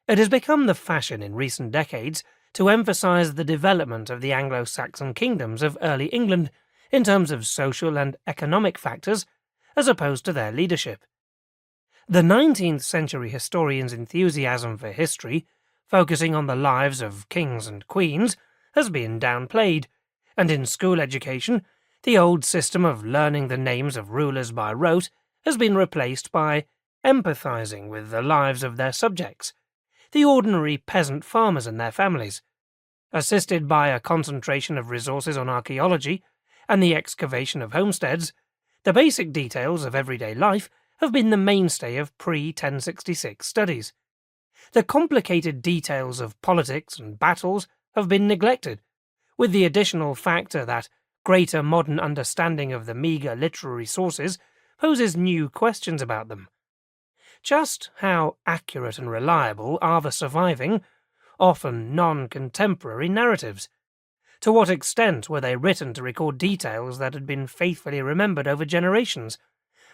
It has become the fashion in recent decades to emphasise the development of the Anglo-Saxon kingdoms of early England in terms of social and economic factors, as opposed to their leadership. The 19th century historian's enthusiasm for history, focusing on the lives of kings and queens, has been downplayed, and in school education, the old system of learning the names of rulers by rote has been replaced by empathising with the lives of their subjects, the ordinary peasant farmers and their families. Assisted by a concentration of resources on archaeology and the excavation of homesteads, the basic details of everyday life have been the mainstay of pre-1066 studies. The complicated details of politics and battles have been neglected, with the additional factor that greater modern understanding of the meagre literary sources poses new questions about them. Just how accurate and reliable are the surviving, often non-contemporary narratives? To what extent were they written to record details that had been faithfully remembered over generations?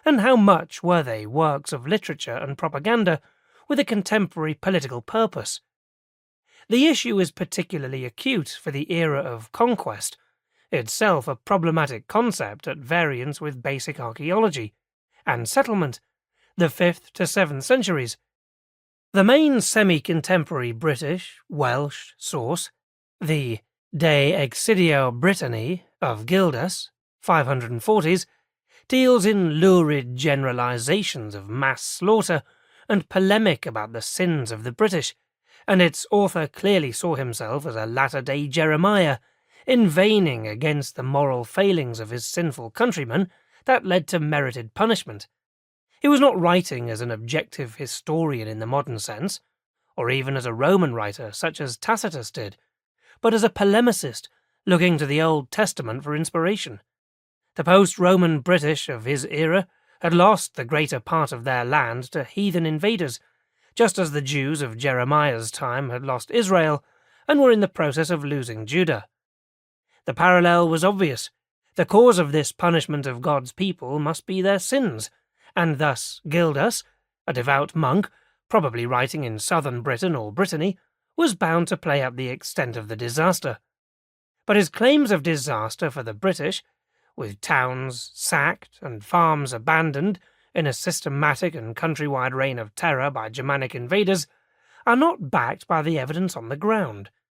And how much were they works of literature and propaganda with a contemporary political purpose? The issue is particularly acute for the era of conquest, itself a problematic concept at variance with basic archaeology, and settlement, the 5th to 7th centuries. The main semi-contemporary British, Welsh source, the De Excidio Britanniae of Gildas, 540s, deals in lurid generalizations of mass slaughter and polemic about the sins of the British, and its author clearly saw himself as a latter-day Jeremiah, inveighing against the moral failings of his sinful countrymen that led to merited punishment. He was not writing as an objective historian in the modern sense, or even as a Roman writer such as Tacitus did, but as a polemicist looking to the Old Testament for inspiration. The post-Roman British of his era had lost the greater part of their land to heathen invaders, just as the Jews of Jeremiah's time had lost Israel and were in the process of losing Judah. The parallel was obvious. The cause of this punishment of God's people must be their sins, and thus Gildas, a devout monk, probably writing in southern Britain or Brittany, was bound to play up the extent of the disaster. But his claims of disaster for the British, with towns sacked and farms abandoned in a systematic and countrywide reign of terror by Germanic invaders, are not backed by the evidence on the ground.